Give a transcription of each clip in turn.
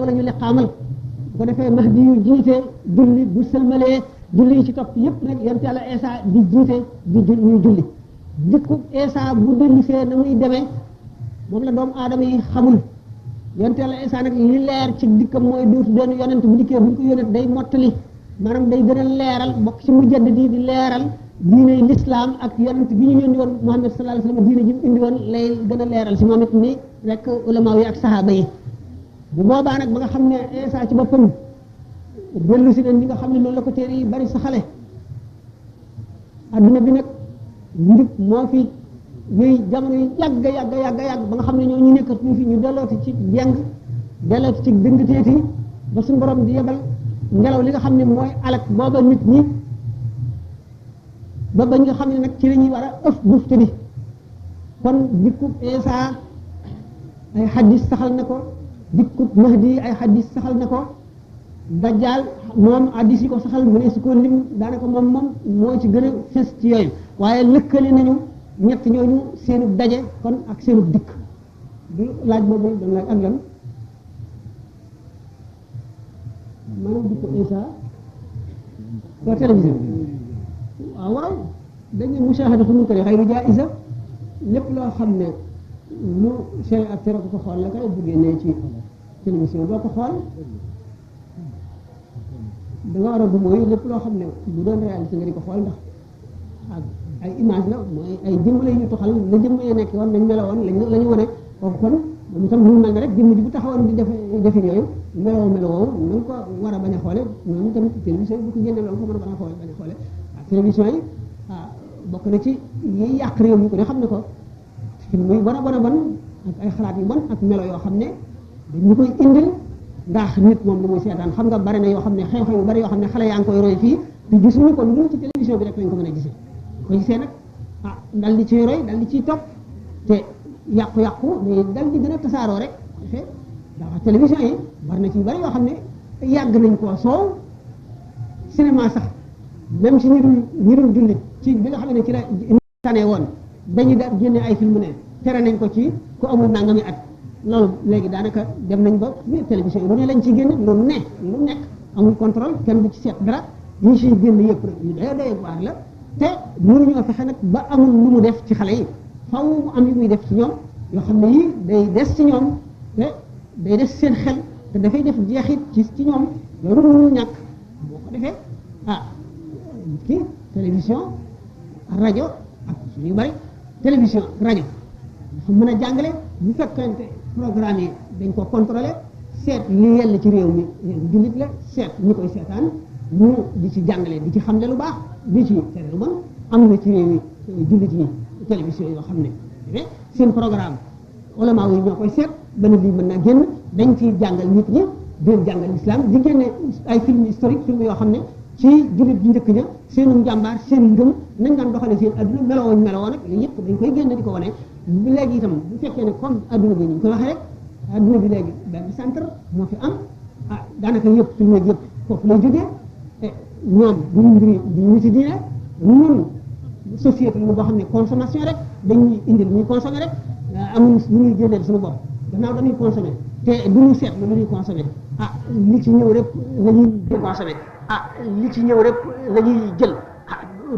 yow la ñu liqaamal bu ko defee Mahdi yu jiite julli bu sëlmalee julli yi ci topp yëpp nag yonent yàlla Isa di jiite ñuy julli dikku Isa bu dellusee na muy demee moom la doomu aadama yi xamul yonent yàlla Isa nag li leer ci dikkam mooy dootu doon yonent bu dikkee bu ñu ko yónnee day mottali maanaam day gën a leeral bokk ci mujaddid di leeral diine l'islam ak yonent bi ñu yónni woon Muhammad sallallahu alayhi wasallam diine ji mu indi woon lay gën a leeral si moom it ni rek ulama yi ak sahaaba yi bu boobaa nag ba nga xam ne Isa ci boppam dellu si leen li nga xam ne noonu la ko téere yi bari sa xale adduna bi nag njub moo fi yooyu jamono yi yàgg ba nga xam ne ñoo ñu nekkat ñu fi ñu dellooti ci jeng dellooti ci dëngteeti ba suñu borom di yebal ngelaw li nga xam ne mooy alak booba nit ñi ba bañ nga xam ne nag ci la ñuy war a ëf bufte bi kon dikkub Isa ay xaddis saxal na ko dikkub Mahdi ay xaddis saxal na ko Dajjal moom xaddis yi ko saxal mu ne su ko lim daanaka moom moo ci gën a fes ci yooyu waaye lëkkale nañu ñett ñooñu seenu daje kon ak seenu dikk du laaj boobu dam laaj ak lan maanaam dikku Isa waa télévision waaw dañu mushahadatu munkar xayru jaiza lépp loo xam ne lu chey ak tere ko xool la kay bu génnee ci télévision doo ko xool da nga war a bu mooy lépp loo xam ne bu doon réalité nga di ko xool ndax ak ay image la mooy ay jëmm la ñu toxal la jëmm ya nekk woon nañ melowoon la ñu wane foofu kon moom itam mu mel ne rek jëmm ji bu taxawoon di defi yooyu melowoo nañ ko war a bañ a xoole noonu itam télévision yi bu ko génnee loolu ko mën a bañ a xoole ak télévision yi bokk na ci yi yàq réew mi ko ne xam ne ko film yi bon ak ay xalaat yu bon ak melo yoo xam ne dañu koy indil ndax nit moom lu muy seetaan xam nga bari na yoo xam ne xew-xew yu bari yoo xam ne xale yaa ngi koy roy fii te gisuñu ko lu dul ci télévision bi rek lañ ko mën a gisee ko gisee nag dal di ciy roy dal di ciy topp te yàqu-yàqu day dal di gën a tasaaroo rek defee ndax télévision yi bari na ci yu bari yoo xam ne yàgg nañ koo soow cinéma sax même si ñu dul jullit ci bi nga xam ne ci la tane woon dañu da génne ay film ne tere nañ ko ci ku amul nangami at loolu léegi daanaka dem nañ ba télévision yi lu ne lañ ci génne lu nekk amul contrôle kenn du ci seet dara ñu ciy génn yëpp rek yu doy waar la te mënuñoo fexe nag ba amul lu mu def ci xale yi faw mu am yu muy def ci ñoom yoo xam ne yii day des ci ñoom te day des seen xel te dafay def jeexit ci ñoom loolu mënul ñàkk boo ko defee kii télévision rajo ak yu bari télévision rajo dafa mën a jàngale bu fekkente programme yi dañ ko contrôler seet li yell ci réew mi jullit la seet ñi koy seetaan ñu di ci jàngale di ci xamle lu baax di ci tere lu bon am na ci réew yi jullit yi télévision yoo xam ne seen programme ulama yi ñoo koy seet benn lii mën naa génn dañ ci jàngal nit ñi di leen jàngal islam di génne ay film historique film yoo xam ne ci jullit bi njëkk ña seenu njàmbaar seen ngëm nañ daan doxale seen adduna meloo nag li yëpp dañ koy génne di ko wane léegi itam bu fekkee ne comme adduna bi ñu koy waxee rek adduna bi léegi benn centre moo fi am daanaka yëpp film yëpp foofu lay jógee ñoom duñu mbiri duñu niti diine ñun société lu boo xam ne consommation rek dañuy indil ñuy consommer rek amuñu lu ñuy génneel suñu bopp gannaaw dañuy consommer te duñu seet lu ñuy consommer li ci ñëw rek la ñuy consommer li ci ñëw rek la ñuy jël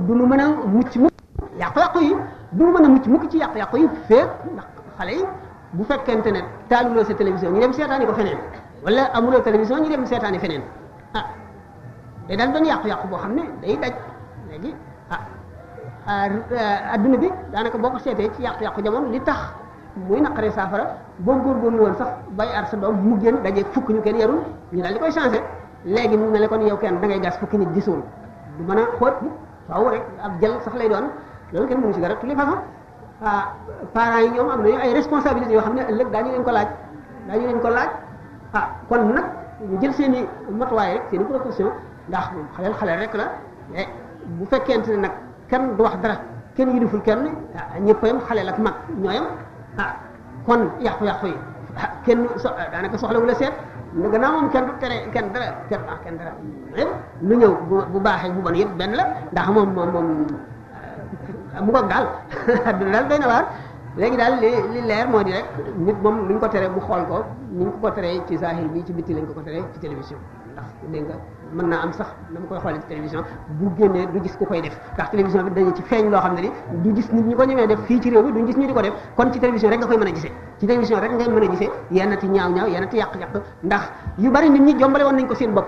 duñu mën a mucc mukk yàqu-yàqu yi duñu mën a mucc mukk ci yàqu-yàqu yi fépp ndax xale yi bu fekkente ne taaluloo sa télévision ñu dem seetaani ko feneen wala amuloo télévision ñu dem seetaani feneen day daal doon yàqu-yàqu boo xam ne day daj léegi adduna bi daanaka boo ko seetee ci yàqu-yàqu jamono li tax muy naqaree saafara boo góorgóorlu woon sax bay ar sa doom mu génn daje fukk ñu kenn yarul ñu daal di koy changé léegi mu mel ne kon yow kenn da ngay gas fukki nit gisul du mën a xóot faaw rek ab jël sax lay doon loolu kenn mënu si dara tous les façons parents yi ñoom am nañu ay responsabilités yoo xam ne ëllëg daañu leen ko laaj kon nag ñu jël seen i matuwaay rek seen i précaution ndax xale rek la bu fekkente ne nag kenn du wax dara kenn yiliful kenn ñëpp yam xale ak mag ñooyam kon yàqu-yàqu yi kenn daanaka soxlawu la seet ne gannaaw moom kenn du tere kenn dara lu ñëw bu baaxee bu bon yëpp benn la ndax moom mu ngoog daal adduna daal doy na waar léegi daal li leer moo di rek nit moom luñ ko tere mu xool ko ni ñu ko teree ci zahir bi ci bitti lañ ko teree ci télévision ndax dégg nga mën naa am sax dama koy xoolee ci télévision bu génnee du gis ku koy def ndax télévision bi dañu ci feeñ loo xam ne ni du gis nit ñi ko ñemee def fii ci réew mi duñ gis ñu di ko def kon ci télévision rek nga koy mën a gisee ci télévision rek ngay mën a gisee yennati ñaaw yennati yàq-yàq ndax yu bari nit ñi jombale woon nañ ko seen bopp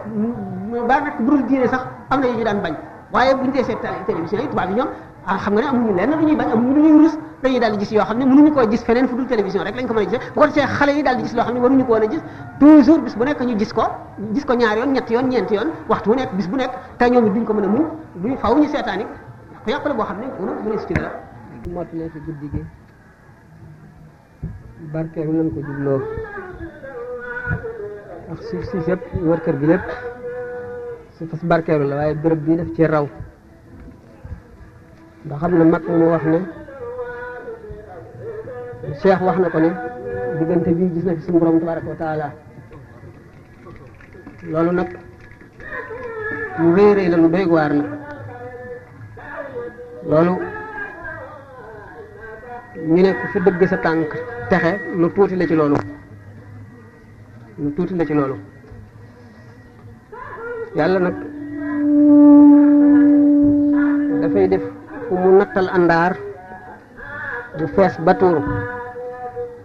bari nag bu dul diine sax am na yu ñu daan bañ waaye buñu dee seet télévision yi tubaab yi ñoom xam nga ne amuñu lenn lu ñuy bañ amuñu lu ñuy rus dañuy daal di gis yoo xam ne mënuñu koo gis feneen fu dul télévision rek lañ ko mën a gisee bu ko defee xale yi daal di gis loo xam ne waruñu ko woon a gis toujours bis bu nekk ñu gis ko ñaari yoon ñetti yoon ñeenti yoon waxtu bu nekk bis bu nekk te ñoom it duñ ko mën a muñ duñ faaw ñu seetaan it ko yàqale boo xam ne mënu si ci dara mottalee fi guddi gi barkeelu nañ ko jubloo ak suuf si yëpp wër kër gi lépp su fas barkeelu la waaye béréb bii daf ci raw ndax xam ne mag mu wax ne Cheikh wax na ko ne diggante bii gis na fi suñu borom tabaraka wa taala loolu nag lu rëy rëy la lu doy waar la loolu ñu ne ku fi dëgg sa tànk texe lu tuuti la ci loolu yàlla nag dafay def fu mu nattal àndaar bu fees ba tuuru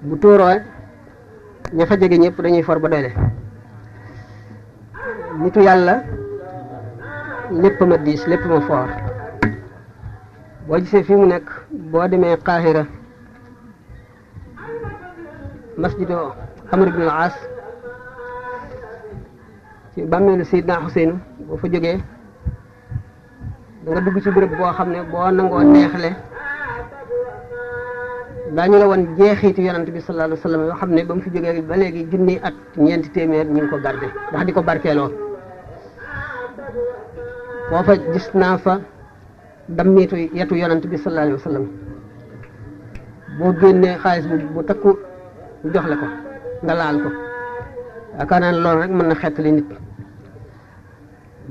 bu tuuroo ña fa jege ñëpp dañuy for ba doyle nitu yàlla lépp ma diis lépp ma foor boo gisee fii mu nekk boo demee Qahira masjidu Amr ibn al-As ci bàmmeelu Seydina Xuseyn boo fa jógee da nga dugg ci béréb boo xam ne boo nangoo neexle daañu la woon jeexiitu yonent bi sallallahu alayhi wa sallam yoo xam ne ba mu fi jógee ba léegi junni at ñeenti téeméer ñu ngi ko garde ndax di ko barkeeloo foofa gis naa fa dammiitu yetu yonent bi sallallahu alayhi wa sallam boo génnee xaalis bu takku jox la ko nga laal ko yaakaar naa ne loolu rek mën na xettali nit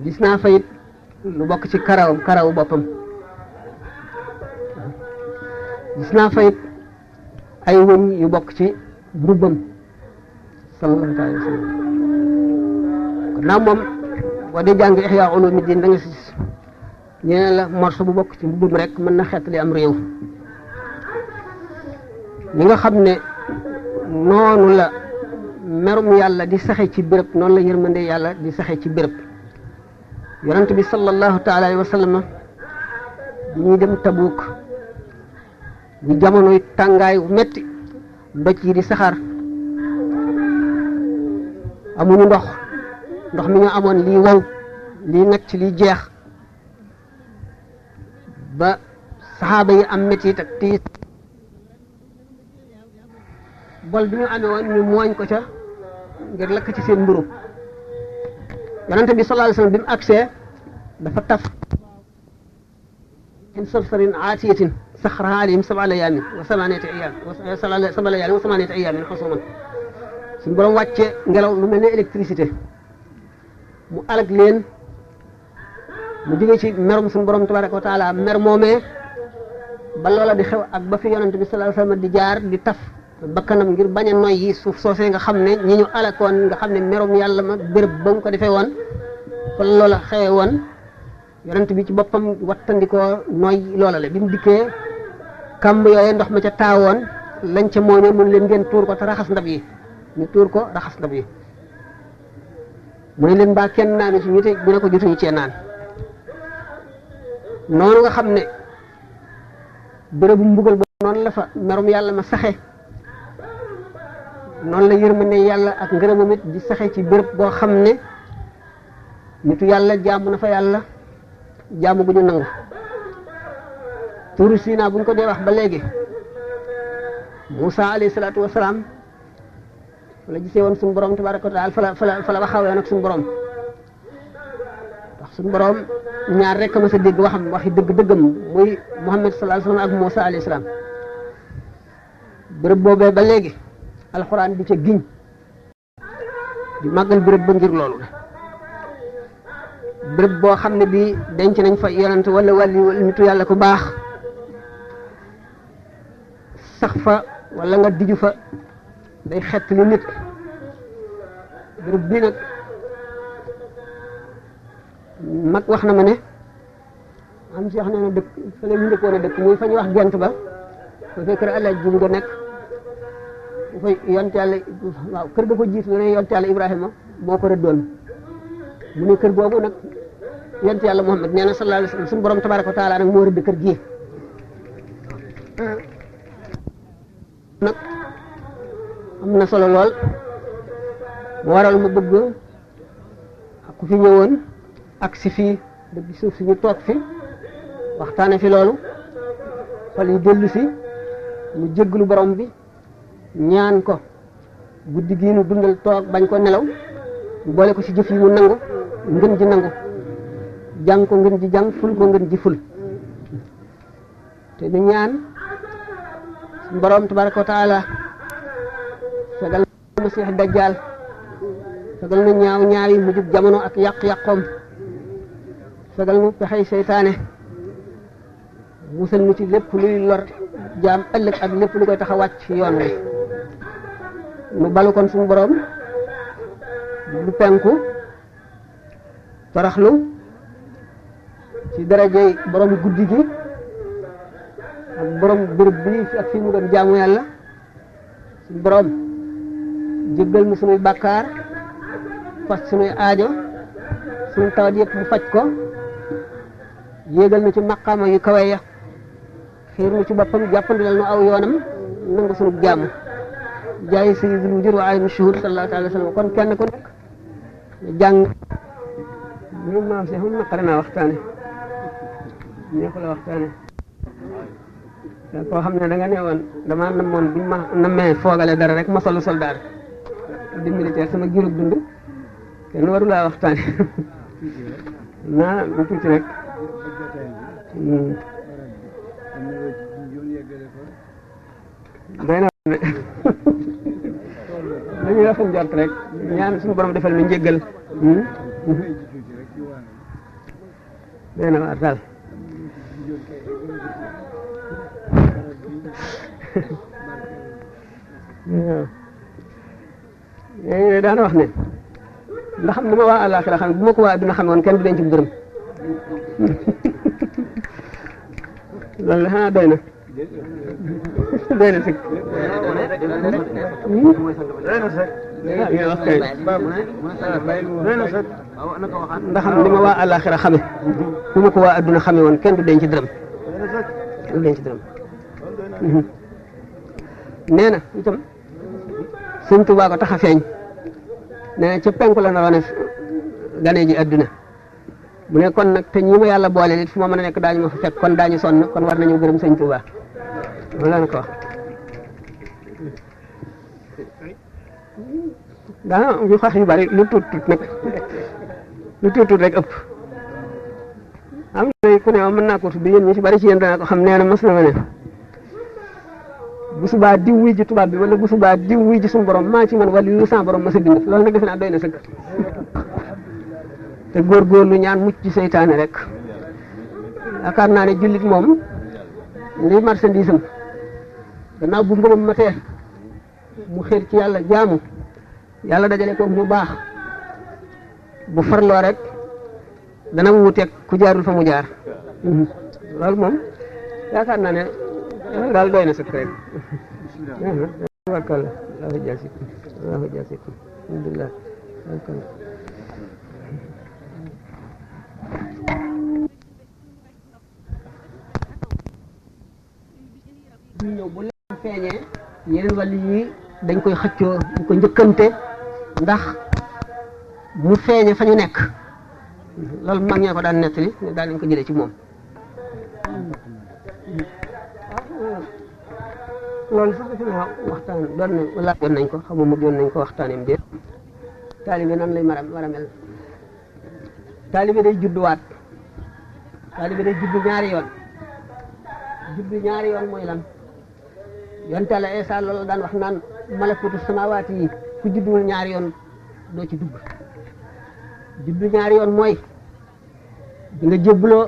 gis naa fa it lu bokk ci karaw boppam gis naa fa it ay wëñ yu bokk ci mbubbam sallallahu alayhi wa sallam kon naa moom boo dee jàng Ihya Ulumuddin da nga si gis ñeneen la morso bu bokk ci mbubbam rek mën na xettali am réew li nga xam ne noonu la merum yàlla di saxe ci béréb noonu la yërmande yàlla di saxe ci béréb yonent bi sallallahu taala alayhi wa sallam bi ñuy dem Tabuuk ñu jamonoy tàngaay wu metti doj yi di saxaar amuñu ndox mi ñu amoon lii wow lii necc lii jeex ba saxaaba yi am metti ak tiis bol bi ñu amee woon ñu mooñ ko ca ngir lakk ci seen mburu yonente bi sallallahu alayhi wasallam bi mu agsee dafa taf in sarsarin aatiyatin saxraha alayhim sab'a layaalin wa samaaniyata ayyaamin xusuuman suñu borom wàcce ngelaw lu mel ne électricité mu alag leen mu jóge ci merum suñu borom tabaraka wa taala mer moomee ba loola di xew ak ba fi yonente bi sallallahu alayhi wasallam di jaar di taf bakkanam ngir bañ a noyyi suuf soosee nga xam ne ñi ñu alakoon nga xam ne merum yàlla ma béréb ba mu ko defee woon fa loola xewe woon yonent bi ci boppam wattandikoo noyyi loola la bi mu dikkee kàmb yooyee ndox ma ca taawoon lañ ca mooñee mun leen ngeen tuur ko te raxas ndab yi ñu tuur ko raxas ndab yi mu ne leen mbaa kenn naanu ci ñu te bu ne ko jotuñu cee naan noonu nga xam ne bérébu mbugal ba noonu la fa merum yàlla ma saxe noonu la yërmande yàlla ak ngërëmam it di saxe ci béréb boo xam ne nitu yàlla jaamu na fa yàlla jaamu gu ñu nangu tuuru Siina bu ñu ko dee wax ba léegi Muusa alayhi salaatu wasalaam fa la gisee woon suñu borom tabaraka wa taala fa la waxawee nag suñu borom ndax suñu borom ñaar rek ma sa dégg waxi dëgg-dëggam muy Muhammad sallallahu alayhi wasallam ak Muusa alayhi salaam béréb boobee ba léegi alxuraan di ca giñ di màggal béréb ba ngir loolu béréb boo xam ne bii denc nañ fa yonent wala wàlli nitu yàlla ku baax sax fa wala nga diju fa day xett lu nit béréb bii nag mag wax na ma ne am si wax ne dëkk fële ñu njëkkoon a dëkk muy fa ñu wax gent ba fa fekk kër Alaaji Jum nga nekk bu fay yonte yàlla waaw kër ga ko jiitu ne yonte yàlla Ibrahima moo ko rëddoon mu ne kër boobu nag yonte yàlla Muhammad nee na sallallahu alayhi wa sallam suñu borom tabaraka wa taala nag moo rëdd kër gi nag am na solo lool mu waral ma bëgg ak ku fi ñëwoon ak si fii dëgg suuf si ñu toog fi waxtaane fi loolu xol yi dellu si mu jéggalu borom bi ñaan ko guddi gii nu dundal toog bañ ko nelaw mu boole ko ci jëf yi mu nangu ngën ji nangu jàng ko ngën ji jàng ful ko ngën ji ful te nu ñaan suñu borom tabaraka wa taala fegal na masiix dajjal fegal na ñaaw ñaawi mu jub jamono ak yàq-yàqoom fegal nu pexey seytaane musal nu ci lépp luy lor jaam ëllëg ak lépp lu koy tax a wàcc yoon wi nu balu kon suñu borom lu penku toroxlu ci darajey borom guddi gi ak borom béréb bi ak fi mu doon jaamu yàlla suñu borom jéggal nu suñuy bàkkaar fas suñuy aajo suñu tawat yëpp mu faj ko yéegal na ci maqaama yu kawe ya xiir nu ci boppam jàppandilal nu aw yoonam nangu sunu jàmm jaay sayyidul wujud wa alim shuhud sallallahu alayhi wa sallam kon kenn ku nekk jàng ñoom maam si xam naqare naa waxtaane neexu la waxtaane koo xam ne da nga ne woon dama namoon buñ ma namee foogale dara rek ma solu soldaar di militaire sama giirug dund kenn waru laa waxtaane naa lu tuuti rek doy na dañuy rafet njort rek ñaan suñu borom defal na njéggal doy na waar daal waaw yooyu daana wax ne ndax xam ni ma waa àllaaxira xam bu ma ko waa adduna xam woon kenn du denc ci dërëm loolu la xanaa doy na doy na sëkk ndax xam ni ma waa àllaaxira xame bu ma ko waa adduna xame woon kenn du denc ci dërëm du denc ci dërëm nee na itam Sëñ Tuubaa ko tax a feeñ nee na ca penku la naroon a gane ji adduna mu ne kon nag te ñi ma yàlla boole nit fu ma mën a nekk daañu ma fa fekk kon daañu sonn kon war nañu gërëm Sëñ Tuubaa loolu la ko wax daa yu xax yu bari lu tuut tuut nag lu tuut tuut rek ëpp am na ku ne ma mën naa ko tudd yéen ñi si bari ci yéen dana ko xam nee na mas na ma ne bu subaa diw wuy ji tubaab bi wala bu subaa diw wuy ji suñu borom maa ci man wala yu sa borom ma sa bind loolu nag defe naa doy na sëkk te góorgóorlu ñaan mucc ci seytaane rek yaakaar naa ne jullit moom li marchandise am gannaaw bu ngëmam matee mu xër ci yàlla jaamu yàlla dajale ko mu baax bu farloo rek dana wuuteeg ku jaarul fa mu jaar loolu moom yaakaar naa ne daal doy na sëkk rek wakal Allahu jasikum Allahu jasikum alhamdulillah wakal ñu ñëw bu leen feeñee yeneen wàll yi dañ koy xëccoo di ko njëkkante ndax mu feeñe fa ñu nekk loolu mag ñee ko daan nettali ne daal nañ ko jëlee ci moom loolu sax defe naa waxtaan doon na wala doon nañ ko xamu mu doon nañ ko waxtaaneem déet taalibe nan lay war a mel taalibe day judduwaat taalibe day juddu ñaari yoon mooy lan yonte la Isa loolu daan wax naan malakutu samawaati yi ku judduwul ñaari yoon doo ci dugg juddu ñaari yoon mooy di nga jébbaloo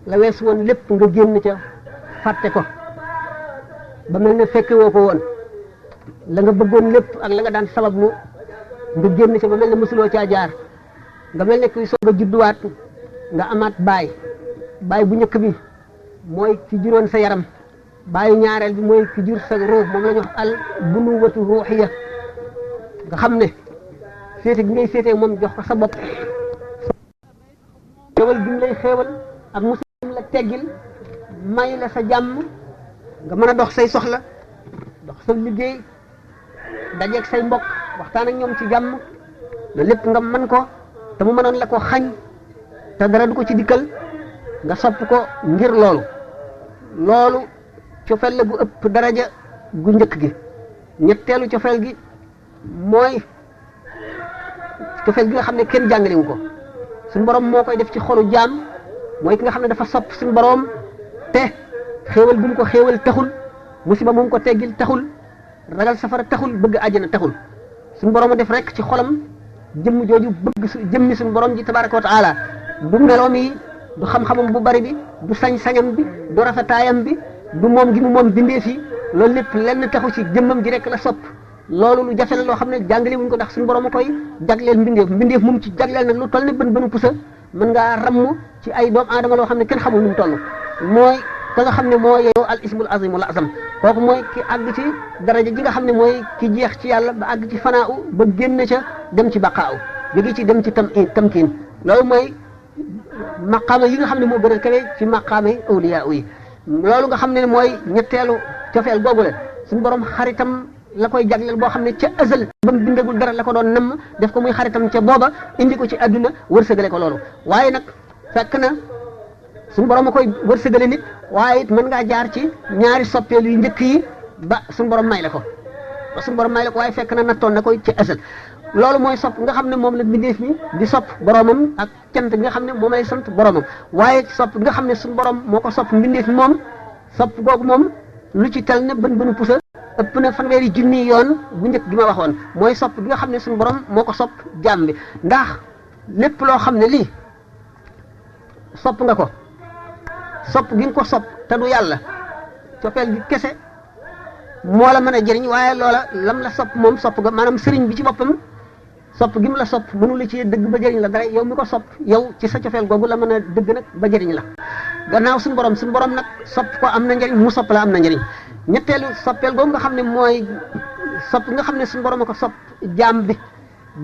la wees woon lépp nga génn ca fàtte ko ba mel ne fekke woo ko woon la nga bëggoon lépp ak la nga daan sabablu nga génn ci ba mel ne mësuloo caa jaar nga mel ne kuy soog a judduwaat nga amaat baay bu njëkk bi mooy ki juróon sa yaram baayu ñaareel bi mooy ki jur sa ruux moom la ñu wax al bunuwatu ruuxiya nga xam ne féete gi ngay féetee moom jox ko sa bopp xéewal gi mu lay xéewal ak musul la teggil may la sa jàmm nga mën a dox say soxla dox sa liggéey dajeeg say mbokk waxtaan ak ñoom ci jàmm na lépp nga mën ko te mu mënoon la ko xañ te dara du ko ci dikkal nga sopp ko ngir loolu cofeel la gu ëpp daraja gu njëkk gi ñetteelu cofeel gi mooy cofeel gi nga xam ne kenn jàngalewu ko suñu borom moo koy def ci xolu jaam mooy ki nga xam ne dafa sopp suñu borom te xéewal bu mu ko xéewal taxul musiba mu ko teggil taxul ragal safara taxul bëgg àjjana taxul suñu borom a def rek ci xolam jëmm jooju bëgg jëmmi suñu borom ji tabaraka wa taala du meloom yi du xam-xamam bu bari bi du sañ-sañam bi du rafetaayam bi du moom gi mu moom bindee fi loolu lépp lenn taxu ci jëmmam ji rek la sopp loolu lu jafe la loo xam ne jàngale wuñ ko ndax suñu borom a koy jagleel mbindeef moom ci jagleel nag lu toll ne bën pusa mën ngaa ramm ci ay doomu aadama loo xam ne kenn xamul nu mu toll mooy ka nga xam ne moo yeyoo al ismul azimul azam kooku mooy ki àgg ci daraja ji nga xam ne mooy ki jeex ci yàlla ba àgg ci fanaa u ba génn ca dem ci baqaa u jóge ci dem ci tamkiin loolu mooy maqaama yi nga xam ne moo gën a kawe ci maqaama yi awliya yi loolu nga xam ne mooy ñetteelu cofeel googu la suñu borom xaritam la koy jagleel boo xam ne ca azal ba mu bindagul dara la ko doon namm def ko muy xaritam ca booba indi ko ci àdduna wërsëgale ko loolu waaye nag fekk na suñu borom a koy wërsëgale nit waaye it mën ngaa jaar ci ñaari soppeelu yu njëkk yi ba suñu borom may la ko waaye fekk na nattoon na koy ci azal loolu mooy sopp nga xam ne moom la mbindeef mi di sopp boromam ak cant nga xam ne moom lay sant boromam waaye sopp nga xam ne suñu borom moo ko sopp mbindeef mi moom sopp googu moom lu ci tel ne bën pusa ëpp na fanweeri junni yoon bu njëkk gi ma waxoon mooy sopp gi nga xam ne suñu borom moo ko sopp jaam bi ndax lépp loo xam ne lii sopp nga ko sopp gi nga ko sopp te du yàlla cofeel gi kese moo la mën a jëriñ waaye loola lam la sopp moom sopp ga maanaam sëriñ bi ci boppam sopp gi mu la sopp mënu la ci dëgg ba jëriñ la dara yow mi ko sopp yow ci sa cofeel googu la mën a dëgg nag ba jëriñ la gannaaw suñu borom nag sopp ko am na njëriñ mu sopp la am na njëriñ ñetteelu soppeel googu nga xam ne mooy sopp nga xam ne suñu borom a ko sopp jaam bi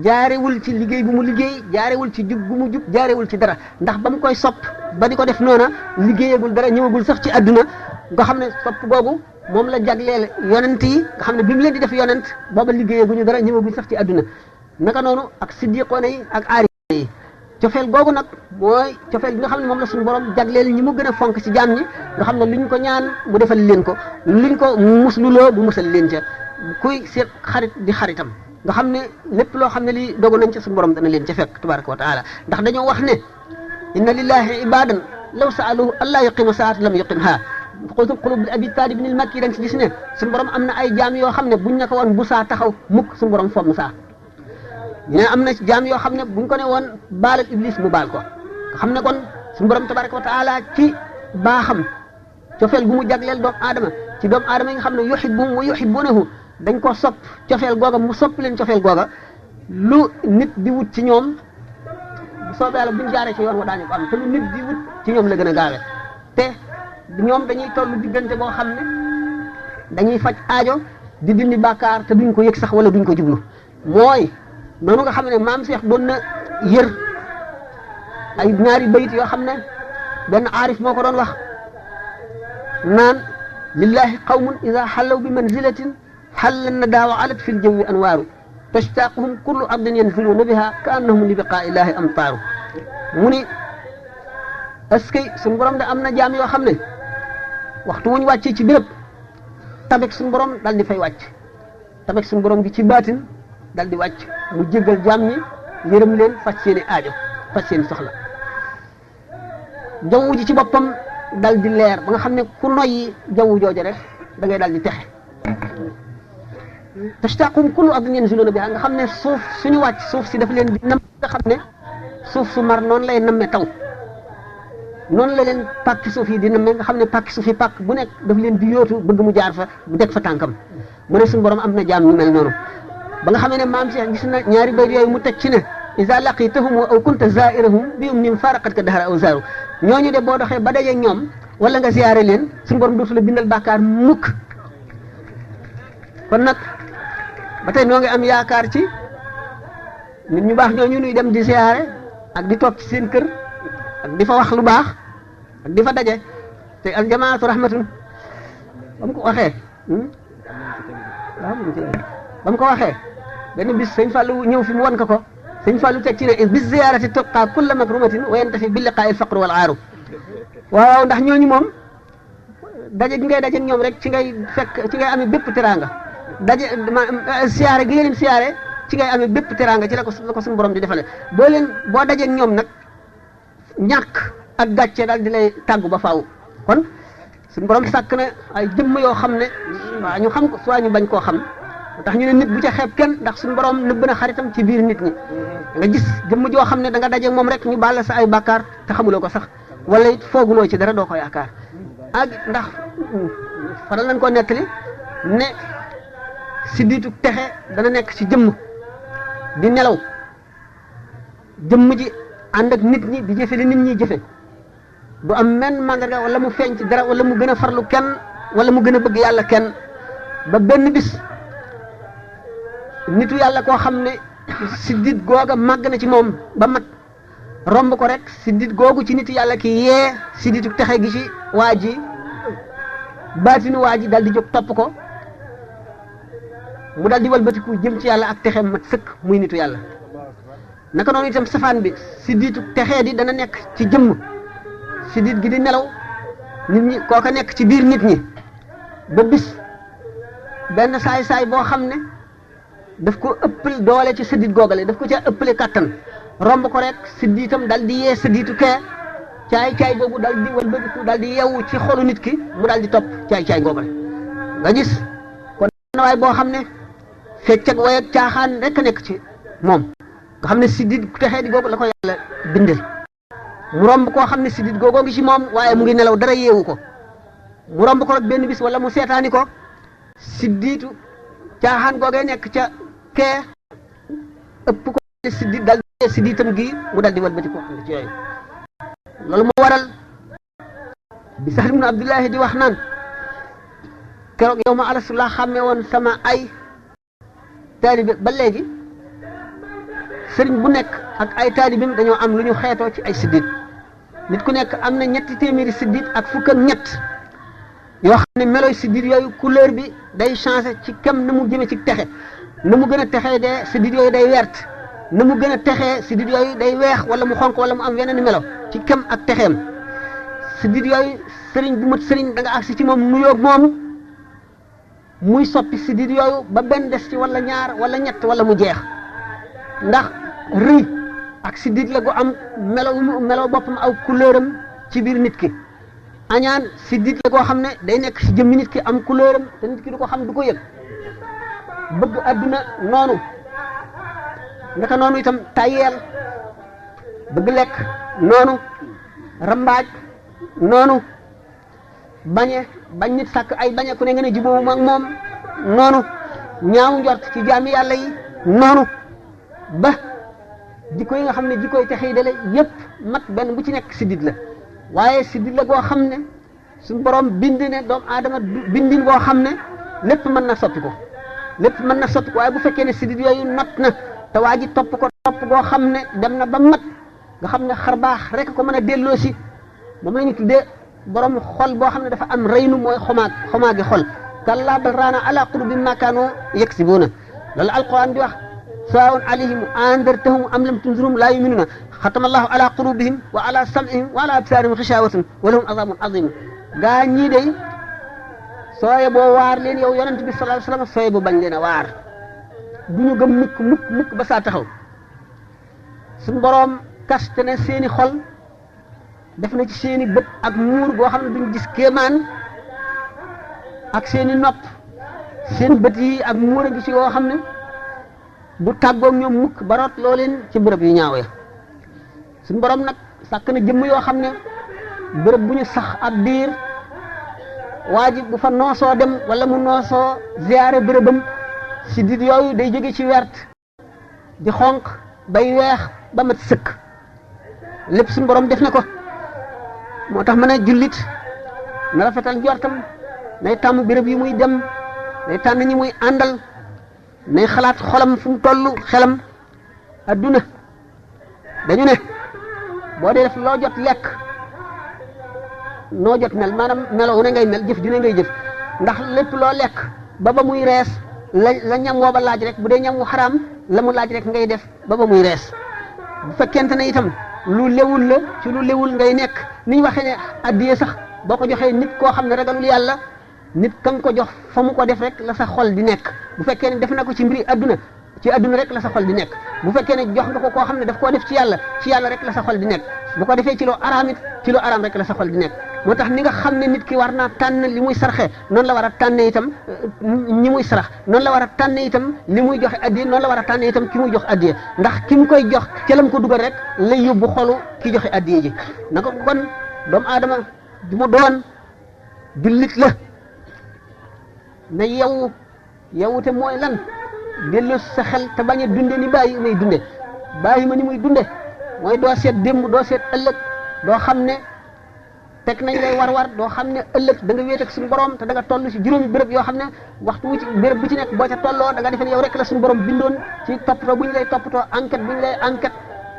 jaarewul ci liggéey bu mu liggéey jaarewul ci jub bu mu jub jaarewul ci dara ndax ba mu koy sopp ba di ko def noona liggéeyagul dara ñëwagul sax ci àdduna nga xam ne sopp googu moom la jagleel yonent yi nga xam ne bi mu leen di def yonent booba liggéeyaguñu dara ñëwagul sax ci àdduna naka noonu ak siddiqoona yi ak aarifoona yi cofeel googu nag mooy cofeel bi nga xam ne moom la suñu borom jagleel ñi mu gën a fonk ci jaam ñi nga xam ne luñ ko ñaan mu defal leen ko luñ ko musluloo mu musal leen ca kuy seet xarit di xaritam nga xam ne lépp loo xam ne lii dogu nañ ca suñu borom dana leen ca fekk tabaraka wa taala ndax dañoo wax ne inna lillahi ibadan law saaluhu allah yuqima saat lam yuqimha qultul qulub bi abi talib ibn al-makki da nga si gis ne suñu borom am na ay jaam yoo xam ne buñ ne ko woon bu saa taxaw mukk suñu borom fomm saa ñu ne am na jaam yoo xam ne buñ ko ne woon baalal iblis mu baal ko nga xam ne kon suñu borom tabaraka wa taala ci baaxam cofeel bu mu jagleel doomu aadama ci doomu aadama yi nga xam ne yuhibbuhum wa yuhibbunahu dañ ko sopp cofeel googa mu sopp leen cofeel googa lu nit di wut ci ñoom bu soobee yàlla buñ jaaree ci yoon wa daañu ko am te lu nit di wut ci ñoom la gën a gaawe te ñoom dañuy toll diggante boo xam ne dañuy faj aajo di dindi bàkkaar te duñ ko yëg sax wala duñ ko jublu mooy noonu nga xam ne maam Cheikh doon na yër ay ñaari bayit yoo xam ne benn aarif moo ko doon wax naan lillahi qawmun ida xallaw bi manzilatin xalla nadaa wa alat fi ljawi anwaaru tashtaquhum kullu ardin yanziluuna biha ka annahum li biqaa illahi amtaaru mu ni est-ce que suñu borom da am na jaam yoo xam ne waxtu wuñ wàccee ci béréb tabek suñu borom dal di fay wàcc tabek suñu borom gi ci baatin dal di wàcc mu jéggal jaam ñi yërëm leen faj seeni aajo faj seeni soxla jaww ji ci boppam dal di leer ba nga xam ne ku noyyi jaww jooju rek da ngay dal di texe tashtaqum kullu ardin yanziluuna biha nga xam ne suuf suñu wàcc suuf si dafa leen di nam nga xam ne suuf su mar noonu lay namme taw noonu la leen pàkki suuf yi dina mel nga xam ne pàkki suuf yi pàkk bu nekk daf leen di yóotu bëgg mu jaar fa bu teg fa tànkam mu ne suñu borom am na jaam ñu mel noonu ba nga xamee ne maam Cheikh gis na ñaari bayt yooyu mu teg ci ne iza laqitahum aw kunta zairahum bi nim faraqat ka dahra aw zaru ñooñu de boo doxee ba dajeeg ñoom wala nga ziyaare leen suñu borom dootu la bindal bàkkaar mukk kon nag ba tey noo ngi am yaakaar ci nit ñu baax ñooñu nuy dem di ziyaare ak di toog ci seen kër ak di fa wax lu baax ak di fa daje te al jamaatu rahmatun ba mu ko waxee ba mu ko waxee benn bis sëñ Fallou ñëw fi mu wan ko sëñ Fallou teg ci ne bis ziyaarati tubqa kulla makrumatin wa yantafi bi liqaa'i al faqr wal aaru waaw ndax ñooñu moom daje gi ngay daje ñoom rek ci ngay fekk ci ngay amee bépp teraanga daje siyaare gi nga leen siyaare ci ngay amee bépp teraanga ci la ko suñu borom di defale boo dajeeg ñoom nag ñàkk ak gàcce daal di lay tàggu ba faaw kon suñu borom sàkk na ay jëmm yoo xam ne waa ñu xam ko soit ñu bañ koo xam tax ñu ne nit bu ca xeeb kenn ndax suñu borom nëbb na xaritam ci biir nit ñi nga gis jëmm joo xam ne da nga dajeeg moom rek ñu baal sa ay bàkkaar te xamuloo ko sax wala it fooguloo ci dara doo ko yaakaar ak ndax faral nañ koo nettali ne si diitu texe dana nekk ci jëmm di nelaw jëmm ji ànd ak nit ñi di jëfe li nit ñi jëfe du am menn mandarga wala mu feeñ ci dara wala mu gën a farlu kenn wala mu gën a bëgg yàlla kenn ba benn bis nitu yàlla koo xam ne siddit googa màgg na ci moom ba mat romb ko rek siddit googu ci nitu yàlla ki yee sidditu texe gi ci waa ji baatinu waa ji dal di jóg topp ko mu dal di walbatiku jëm ci yàlla ak texe mat sëkk muy nitu yàlla naka noonu itam safaan bi sidditu texee di dana nekk ci jëmm siddit gi di nelaw nit ñi kooka nekk ci biir nit ñi ba bis benn saay-saay boo xam ne daf ko ëppal doole ci siddit googale daf ko ca ëppale kàttan romb ko rek sidditam dal di yee sidditu kee caay-caay boobu dal di walbatiku dal di yeewu ci xolu nit ki mu dal di topp caay-caay googale nga gis kon waay boo xam ne fecc ak way ak caaxaan rek a nekk ci moom nga xam ne siddit texee di googu la ko yàlla bindal mu romb koo xam ne siddit googoo ngi ci moom waaye mu ngi nelaw dara yeewu ko mu romb ko rek benn bis wala mu seetaani ko sidditu caaxaan googee nekk ca kee ëpp ko siddit dal di sidditam gi mu dal di walbati ko xam ne ci yooyu loolu moo waral bi Sahl ibn Abdullahi di wax naan keroog yow ma alastu laa xàmmee woon sama ay taalibe ba léegi sëriñ bu nekk ak ay taalibim dañoo am lu ñu xeetoo ci ay siddit nit ku nekk am na 300 siddit ak fukk ak ñett yoo xam ne meloy siddit yooyu couleur bi day changé ci kem na mu jëme ci texe na mu gën a texee de siddit yooyu day wert na mu gën a texee siddit yooyu day weex wala mu xonq wala mu am weneen melo ci kem ak texeem siddit yooyu sëriñ bu mat sëriñ da nga agsi ci moom nuyoog moom muy soppi siddit yooyu ba benn des ci wala ñaar wala ñett wala mu jeex ndax rëy ak siddit la gu am melo boppam aw couleuram ci biir nit ki añaan siddit la goo xam ne day nekk ci jëmmi nit ki am couleuram te nit ki du ko xam du ko yëg bëgg adduna noonu naka noonu itam tayeel bëgg lekk noonu rambaaj noonu bañ nit sàkk ay bañe ku ne nga ne jubóowu ak moom noonu ñaaw njort ci jaami yàlla yi noonu ba jikko yi nga xam ne jikko yi texee dale yépp mat benn bu ci nekk siddit la waaye siddit la goo xam ne suñu borom bind ne doomu aadama bindin goo xam ne lépp mën na soppi ko lépp mën na soppi ko waaye bu fekkee ne siddit yooyu not na te waa ji topp ko topp goo xam ne dem na ba mat nga xam ne xar baax rek ko mën a delloo si moom la ñu tuddee borom xol boo xam ne dafa am reynu mooy xomaagi xol kallaa bal raana ala qulubihim maa kaanuu yaksibuuna loolu alquran di wax sawaa'un alayhim anzartahum am lam tunzirhum laa yu'minuuna xatama allahu ala qulubihim wa ala sam'ihim wa ala absaarihim gishaawatun wa lahum azaabun aziim gaa ñii day sooye boo waar leen yow yonent bi sallallahu alayhi wa sallam sooye boo bañ leen a waar du ñu gëm mukk ba saa taxaw suñ boroom kaste ne seeni xol def na ci seeni bët ak muur boo xam ne duñ gis kéemaan ak seeni nopp seen bët yi ak muur a ngi ci yoo xam ne bu tàggoog ñoom mukk baroot loo leen ci bërëb yu ñaaw ya suñ borom nag sàkk na jëmm yoo xam ne béréb bu ñu sax ab diir waajib bu fa noosoo dem wala mu noosoo ziyaare bérébam sidit yooyu day jóge ci wert di xonq bay weex ba mat sëkk lépp suñu borom def na ko moo tax ma ne jullit na rafetal njortam nay tàmm béréb yi muy dem nay tànn ñi muy àndal nay xalaat xolam fu mu toll xelam adduna dañu ne boo dee def loo jot lekk noo jot mel maanaam melo wu ne ngay mel jëf dina ngay jëf ndax lépp loo lekk ba muy rees la ñam wooba laaj rek bu dee ñam wu xaraam la mu laaj rek ngay def ba muy rees bu fekkente ne itam lu lewul la ci lu lewul ngay nekk ni ñu waxee ne addiye sax boo ko joxee nit koo xam ne ragalul yàlla nit ka nga ko jox fa mu ko def rek la sa xol di nekk bu fekkee ne def na ko ci mbiri adduna ci adduna rek la sa xol di nekk bu fekkee ne jox nga ko koo xam ne daf koo def ci yàlla rek la sa xol di nekk bu ko defee ci lu araam it ci lu araam rek la sa xol di nekk moo tax ni nga xam ne nit ki war naa tànn li muy sarxe noonu la war a tànne itam ñi muy sarax noonu la war a tànne itam li muy joxe addiya noonu la war a tànne itam ki muy jox addiya ndax ki mu koy jox ca lam ko dugal rek lay yóbbu xolu ki joxe addiya ji na ko kon doomu aadama du mu doon jullit la na yewute mooy lan dellu sa xel te bañ a dunde ni bàyyi may dunde bàyyi ma ni muy dunde mooy doo seet démb doo seet ëllëg doo xam ne teg nañ lay war doo xam ne ëllëg da nga wéet ak suñu borom te da nga toll ci juróomi béréb yoo xam ne waxtu wu ci béréb bu ci nekk boo ca tolloo da nga defe ne yow rek la suñu borom bindoon ci toppatoo bu ñu lay toppatoo enquête bu ñu lay enquête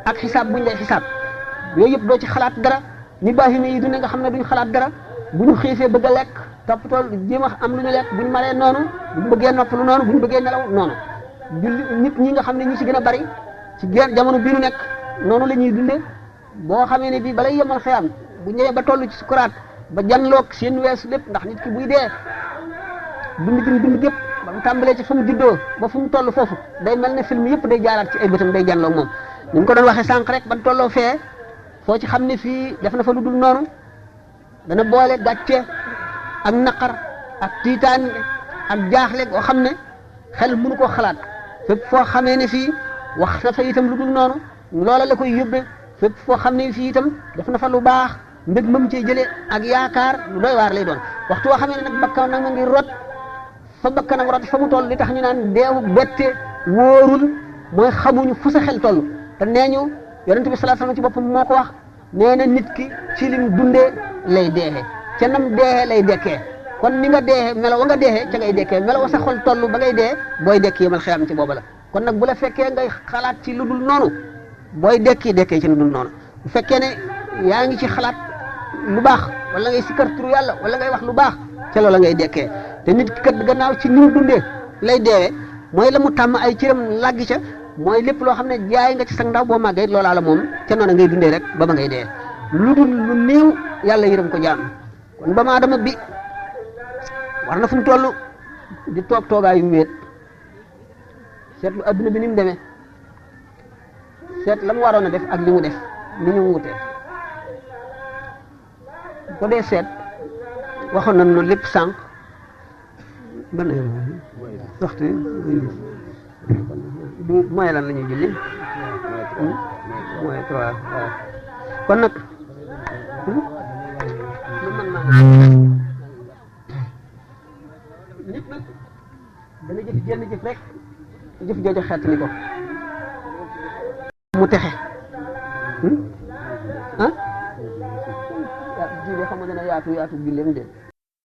ak xisaab bu ñu lay xisaab yooyu yëpp doo ci xalaat dara ni bàyyi ma yi dunde nga xam ne duñ xalaat dara bu ñu xiifee bëgg a lekk toppatoo jéem a am lu ñu lekk bu ñu maree noonu bu ñu bëggee noppalu noonu bu ñu bëggee nelaw noonu nit ñi nga xam ne ñi ci gën a bari ci jamono bii nu nekk noonu la ñuy dunde boo xamee ne bii balay yemal xiyam bu ñëwee ba toll ci sukuraat ba janloog seen weesu lépp ndax nit ki buy dee dund gépp ba mu tàmbalee ci fa mu juddoo ba fu mu toll foofu day mel ne film yëpp day jaaraat ci ay bëtam day janloog moom ni ñu ko doon waxee sànq rek ban tolloo fee foo ci xam ne fii def na fa lu dul noonu dana boole gàcce ak naqar ak tiitaan ak jaaxle boo xam ne xel mënu koo xalaat fépp foo xamee ne fii wax na fa itam lu dul noonu loola la koy yóbbe fépp foo xam ne fii itam def na fa lu baax mbég mam cee jëlee ak yaakaar lu doy waar lay doon waxtu woo xamee ne nag bakkan nag ma ngi rot fa bakkanam rot fa mu toll li tax ñu naan deewu bette wóorul mooy xamuñu fu sa xel toll te nee ñu yonent bi sallallahu alayhi wasallam ci boppam moo ko wax nee na nit ki ci lim dundee lay deexee ca nam deexee lay dekkee kon ni nga deexee melo wa nga deexee ca ngay dekkee melo wa sa xol toll ba ngay dee booy dekki yemal xiyam ci booba la kon nag bu la fekkee ngay xalaat ci lu dul noonu booy dekkee ci lu dul noonu bu fekkee ne yaa ngi ci xalaat lu baax wala ngay sikkar turu yàlla wala ngay wax lu baax ca loola ngay dekkee te nit ki kat gannaaw ci ni mu dundee lay deewee mooy la mu tàmm ay cëram làggi ca mooy lépp loo xam ne jaay nga ci sa ndaw boo màggee loolaa la moom ca noona ngay dundee rek ba ngay dee lu dul lu néew yàlla yërëm ko jaam kon ba ma adama bi war na fu mu toll di toog toogaayu wéet seetlu adduna bi ni mu demee seet la mu waroon a def ak li mu def ni ñu wutee ko dee seet waxoon nañ loolu lépp sànq ban waxtu du mooy lan la ñuy julli mooy 3 waaw kon nag lu mën naa nit nag dana jëf jenn jëf rek jëf jooju xeetali ko mu texe ah ji de xam nga dana yaatu julleem de